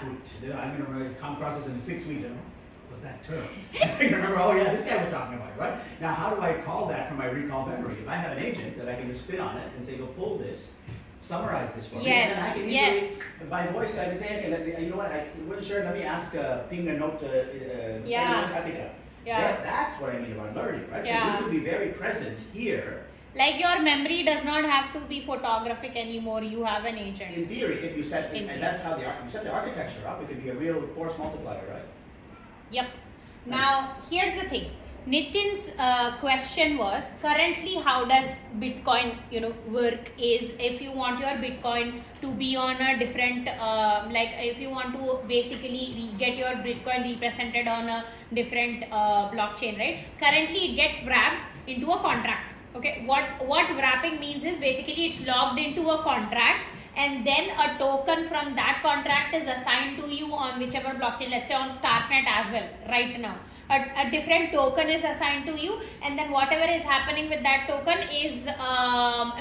taproot. I'm going to come across this in 6 weeks. What's that term? I can remember, oh yeah, this guy was talking about it, right? Now, how do I call that from my recall memory? If I have an agent that I can just spit on it and say, go pull this, summarize this for me, and then I can easily, by voice, I can say, okay, you know what, I wasn't sure, let me ask ping a note to, yeah, that's what I mean about learning, right? So you can be very present here. Like your memory does not have to be photographic anymore, you have an agent. In theory, if you set, and that's how you set the architecture up, it could be a real force multiplier, right? Yep. Now, here's the thing. Nitin's question was, currently how does Bitcoin, work is if you want your Bitcoin to be on a different, like if you want to basically get your Bitcoin represented on a different blockchain, right? Currently it gets wrapped into a contract. Okay, what wrapping means is basically it's logged into a contract, and then a token from that contract is assigned to you on whichever blockchain, let's say on Starknet as well, right now. A different token is assigned to you, and then whatever is happening with that token is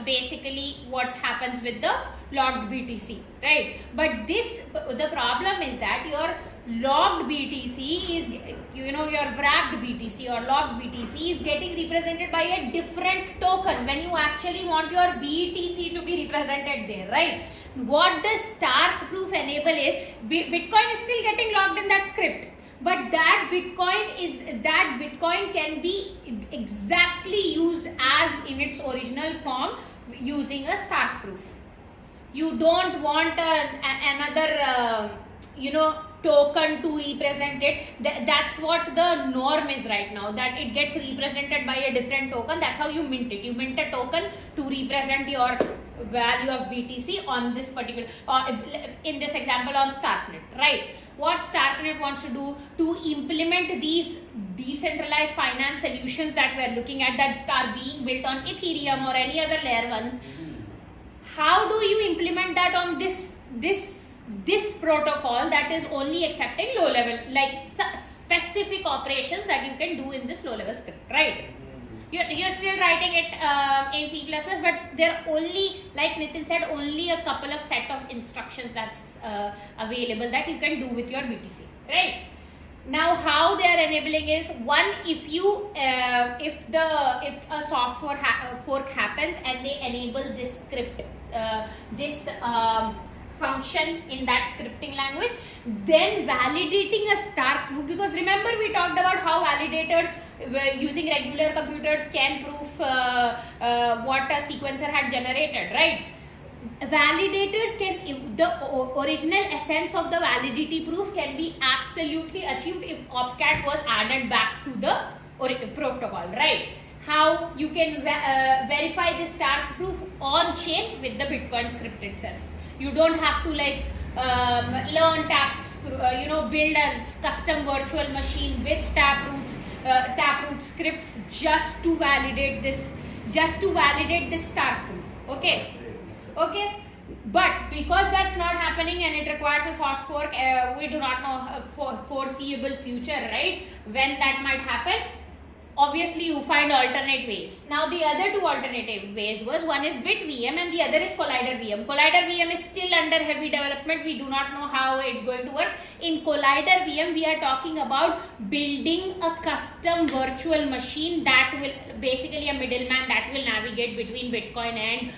basically what happens with the logged BTC, right? But the problem is that your logged BTC is, your wrapped BTC or logged BTC is getting represented by a different token when you actually want your BTC to be represented there, right? What does Stark proof enable is, Bitcoin is still getting logged in that script, but that Bitcoin can be exactly used as in its original form using a Stark proof. You don't want another token to represent it. That's what the norm is right now, that it gets represented by a different token. That's how you mint it. You mint a token to represent your value of BTC on this particular, in this example on Starknet, right? What Starknet wants to do to implement these decentralized finance solutions that we're looking at that are being built on Ethereum or any other layer ones, how do you implement that on this protocol that is only accepting low level, like specific operations that you can do in this low level script, right? You're still writing it in C++, but there are only, like Nitin said, only a couple of set of instructions that's available that you can do with your BTC, right? Now, how they are enabling is, one, if a soft fork happens and they enable this script, function in that scripting language, then validating a Stark proof, because remember we talked about how validators using regular computers can prove what a sequencer had generated, right? Validators can, the original essence of the validity proof can be absolutely achieved if opcat was added back to the protocol, right? How you can verify the Stark proof on chain with the Bitcoin script itself. You don't have to learn build a custom virtual machine with taproot scripts just to validate this Stark proof. Okay. But because that's not happening and it requires a soft fork, we do not know a foreseeable future, right? When that might happen. Obviously, you find alternate ways. Now, the other two alternative ways was, one is BitVM and the other is Collider VM. Collider VM is still under heavy development. We do not know how it's going to work. In Collider VM, we are talking about building a custom virtual machine that will, basically a middleman that will navigate between Bitcoin and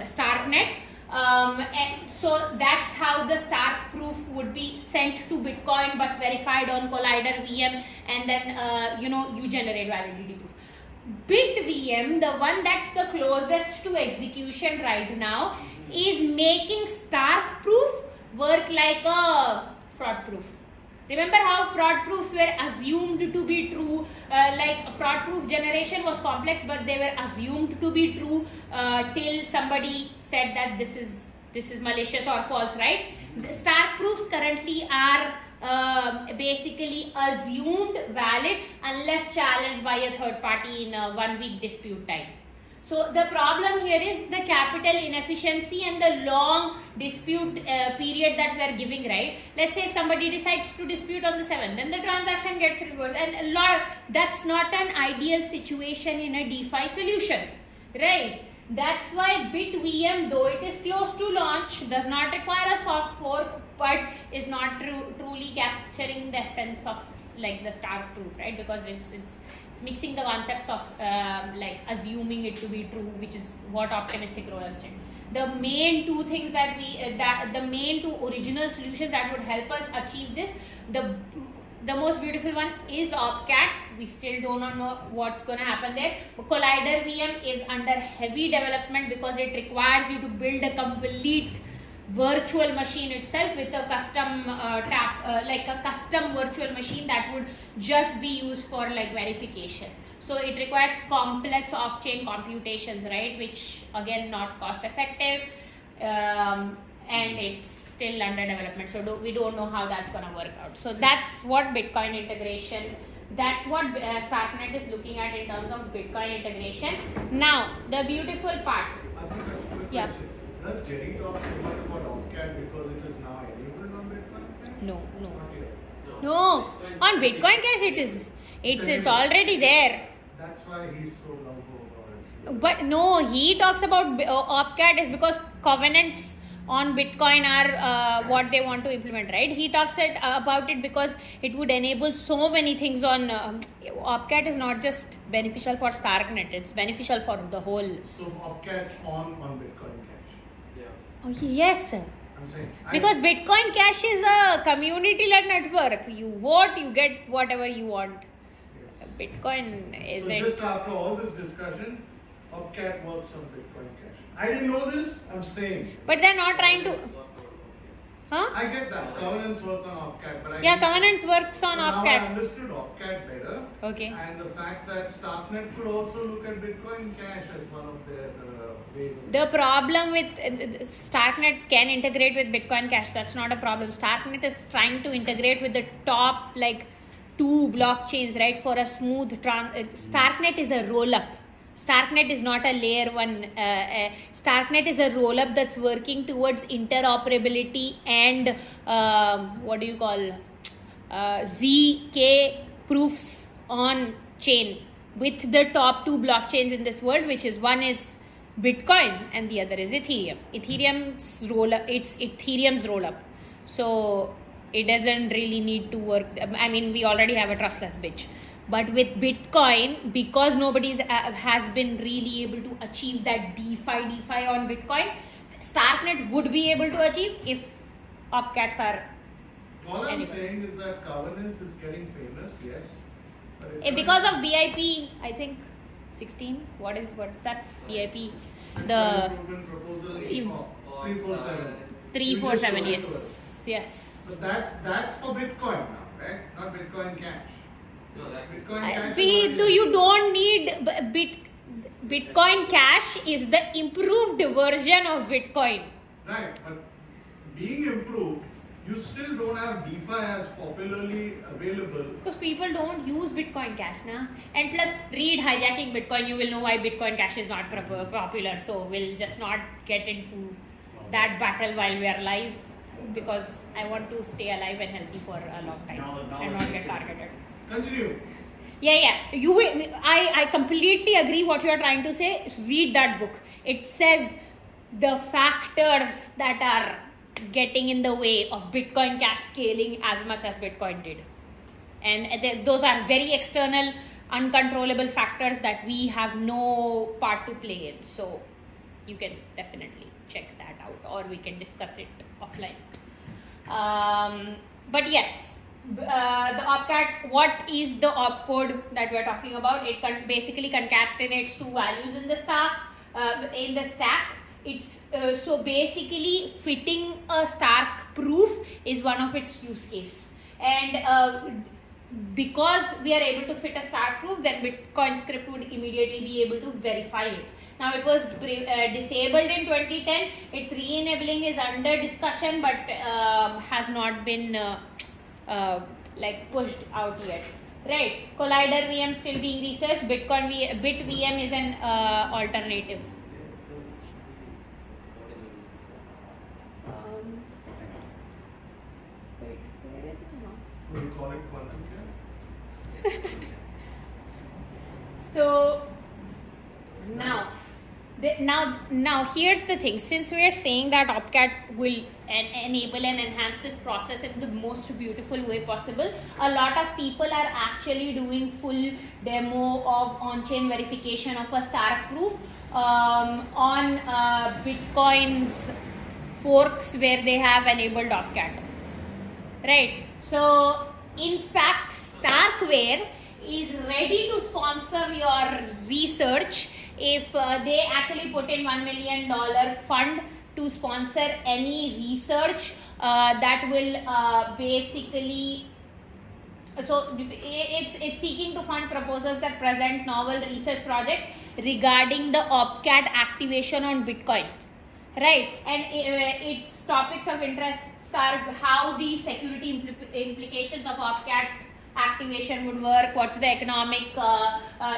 Starknet. And so that's how the Stark proof would be sent to Bitcoin but verified on Collider VM, and then you generate validity proof. BitVM, the one that's the closest to execution right now, is making Stark proof work like a fraud proof. Remember how fraud proofs were assumed to be true, like fraud proof generation was complex, but they were assumed to be true till somebody said that this is malicious or false, right? The Stark proofs currently are basically assumed valid unless challenged by a third party in a 1 week dispute time. So the problem here is the capital inefficiency and the long dispute period that we are giving, right? Let's say if somebody decides to dispute on the 7th, then the transaction gets reversed, and that's not an ideal situation in a DeFi solution, right? That's why BitVM, though it is close to launch, does not require a soft fork, but is not truly capturing the essence of like the Stark proof, right? Because it's mixing the concepts of like assuming it to be true, which is what optimistic rollups did. The main two things that the main two original solutions that would help us achieve this, the most beautiful one is OpCat. We still don't know what's going to happen there. Collider VM is under heavy development because it requires you to build a complete virtual machine itself with a custom like a custom virtual machine that would just be used for like verification. So it requires complex off-chain computations, right, which again not cost effective, and it's still under development, so we don't know how that's going to work out. So that's what Bitcoin integration, that's what Starknet is looking at in terms of Bitcoin integration. Now the beautiful part. Yeah. Does Jerry talk so much about OpCat because it is now enabled on Bitcoin? No. On Bitcoin Cash it is. It's already there. That's why he's so gung-ho about it. But no, he talks about OpCat is because covenants on Bitcoin are what they want to implement, right? He talks about it because it would enable so many things on OpCat is not just beneficial for Starknet, it's beneficial for the whole. So OpCat on Bitcoin Cash. Yeah. Oh, yes. I'm saying. Because Bitcoin Cash is a community-led network. You vote, you get whatever you want. Yes. Bitcoin So isn't. just after all this discussion, OpCat works on Bitcoin Cash. I didn't know this, I'm saying. But they're not trying to. Huh? I get that. Governance work on OpCat, but Governance works on Now I OpCat. understood OpCat better. Okay. And the fact that Starknet could also look at Bitcoin Cash as one of their ways of. The problem with Starknet can integrate with Bitcoin Cash. That's not a problem. Starknet is trying to integrate with the top like 2 blockchains, right? For a smooth Starknet is a roll-up. Starknet is not a layer 1. Starknet is a roll-up that's working towards interoperability and what do you call ZK proofs on chain with the top 2 blockchains in this world, which is one is Bitcoin and the other is Ethereum. Ethereum's roll-up. So it doesn't really need to work. I mean, we already have a trustless bitch. But with Bitcoin, because nobody has been really able to achieve that DeFi on Bitcoin, Starknet would be able to achieve if OpCats are. All I'm saying is that governance is getting famous, yes. But Because of BIP, I think 16. What's that? BIP. The improvement proposal 347. 347. Yes. But that's for Bitcoin now, right? Not Bitcoin Cash. No, that's Bitcoin Cash. You don't need Bitcoin Cash is the improved version of Bitcoin. Right, but being improved, you still don't have DeFi as popularly available. Because people don't use Bitcoin Cash now. And plus, read Hijacking Bitcoin, you will know why Bitcoin Cash is not popular. So we'll just not get into that battle while we are live. Because I want to stay alive and healthy for a long time and not get targeted. Continue. Yeah. I completely agree what you are trying to say. Read that book. It says the factors that are getting in the way of Bitcoin Cash scaling as much as Bitcoin did. And those are very external, uncontrollable factors that we have no part to play in. So you can definitely check that out, or we can discuss it offline. But yes, the OpCat, what is the opcode that we're talking about? It basically concatenates 2 values in the stack. It's so basically fitting a Stark proof is one of its use case, and because we are able to fit a Stark proof, then Bitcoin script would immediately be able to verify it. Now it was disabled in 2010. Its re-enabling is under discussion, but has not been like pushed out yet. Right? Collider VM still being researched. Bit VM is an alternative. Wait, where is my mouse? We call it quantum care. So now Now here's the thing. Since we are saying that OpCat will enable and enhance this process in the most beautiful way possible, a lot of people are actually doing full demo of on-chain verification of a Stark proof on Bitcoin's forks where they have enabled OpCat. Right. So in fact, Starkware is ready to sponsor your research if they actually put in $1 million fund to sponsor any research that will basically, so it's seeking to fund proposals that present novel research projects regarding the OpCat activation on Bitcoin, right? And its topics of interest are how the security implications of OpCat activation would work, what's the economic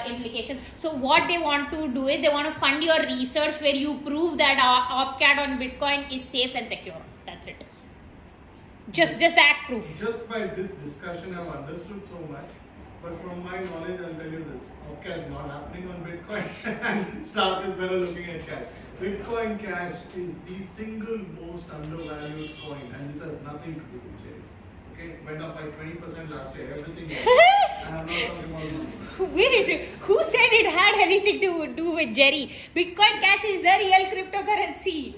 implications. So what they want to do is they want to fund your research where you prove that OpCat on Bitcoin is safe and secure. That's it. Just that proof. Just by this discussion I've understood so much, but from my knowledge I'll tell you this, OpCat is not happening on Bitcoin and Stark is better looking at cash. Bitcoin Cash is the single most undervalued coin and this has nothing to do with Jerry. Okay, went up by 20% last year, everything else. And I'm not talking about this. Wait, who said it had anything to do with Jerry? Bitcoin Cash is the real cryptocurrency.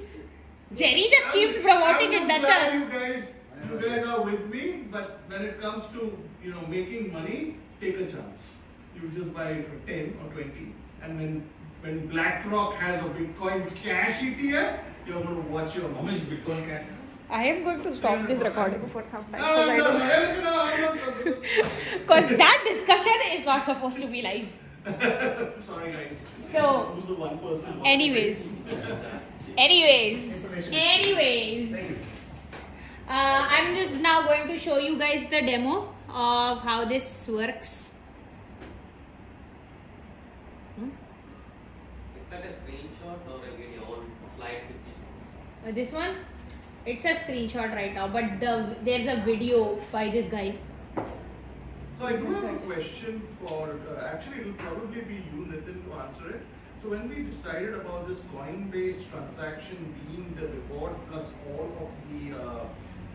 Jerry just keeps promoting it, that's all. You guys are with me, but when it comes to making money, take a chance. You just buy it for 10 or 20, and when BlackRock has a Bitcoin Cash ETF, you're going to watch your How much is Bitcoin Cash? I am going to stop this recording for some time No, because that discussion is not supposed to be live. Sorry guys. So, Who's the one person? anyways, I'm just now going to show you guys the demo of how this works. Is that a screenshot or a video on slide 15? This one, it's a screenshot right now, but there's a video by this guy. So I do have a question for, actually it will probably be you Nitin to answer it. So when we decided about this coin-based transaction being the reward plus all of the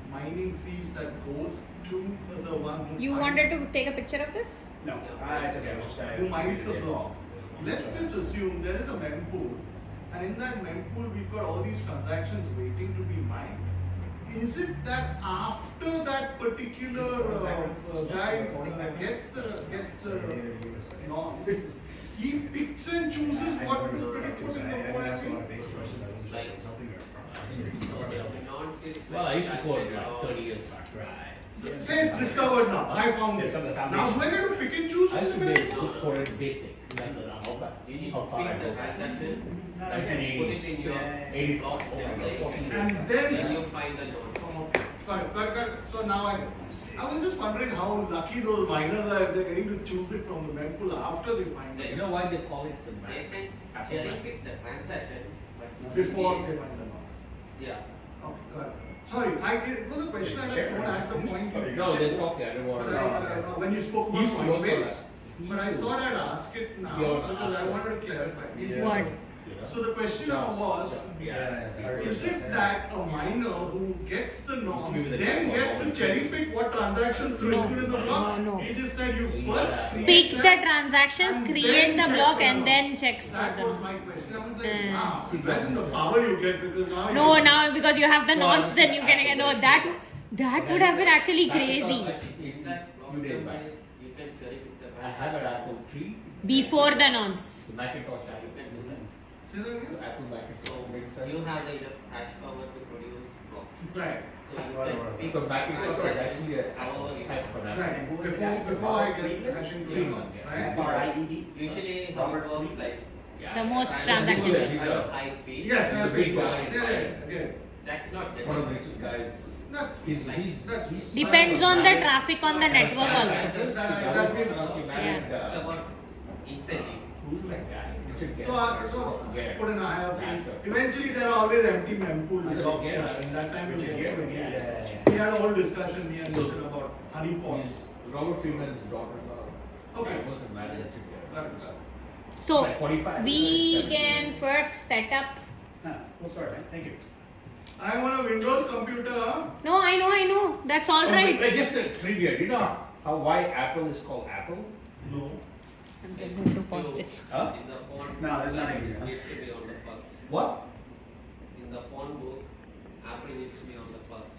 mining fees that goes to the one who You wanted to take a picture of this? No, it's okay. who mines the block. Let's just assume there is a mempool, and in that mempool we've got all these transactions waiting to be mined. Is it that after that particular guy gets the norms, he picks and chooses what to put in the forest? Well, I used to code like 30 years back. Right. Say it's discovered now. I found it. Some of the Now foundations. do I get to pick and choose? I used to who's be the mempool? coded basic. Like You need how to far I pick the go back. transaction, put it 1980s. in your 84. block template, And then you find the node. Got it. So now I was just wondering how lucky those miners are if they're getting to choose it from the mempool after they find it. You know why they call it the They map? can cherry pick the transaction, but Before they find the nodes. Yeah. Okay, got it. Sorry, it was a question I Sure. don't at the point you No, said. they're talking. I don't want But when you spoke about Used to work Coinbase, on that. but I thought I'd ask it now Yeah, because ask I it. wanted to clarify. What? So the question was, is it that a miner who gets the norms then gets to cherry pick what transactions to No. include in the block? No. He just said you first Pick create the that transactions, and create then the block, check and the then norms. checks for That was them. my question. I was like, Hmm. wow, imagine the power you get because now No, you now because you have the nonce, then you can no that would have been actually crazy In that block Few days back. template, you can cherry pick the I have an transaction. Apple tree. before the nonce. The Macintosh You Apple. can do that. Say that So again? Apple Macintosh makes sense. You have the enough hash power to produce blocks. Right. So you can pick Because Macintosh is actually a however you type of an Right. Apple. Before I get hashing to the Freeman, nodes, yeah. right? Usually how it works like The most transaction transaction. These are high fee. Yes, He's a I've big been guy. Yeah. That's not One of the necessary. richest guys. That's He's Depends on the traffic on the network also. It's about incentive. Who's that guy? Richard so Gere. put an eye out. Actor. Eventually there are always empty mempool Richard blocks. Gere. And that time we Richard Gere, we had a whole discussion me and So- Nitin about honey pots. He's Robert Freeman's daughter-in-law. Okay. That was a marriage. Got it. So Like 45, we 70. can first set up. We'll start, right? Thank you. I'm on a Windows computer. No, I know. That's all Oh, right. wait, just a trivia. Do you know why Apple is called Apple? No. I'm just going to pause this. Huh? In the font, No, that's not it it. needs to be on the first. What? In the font book, Apple needs to be on the first.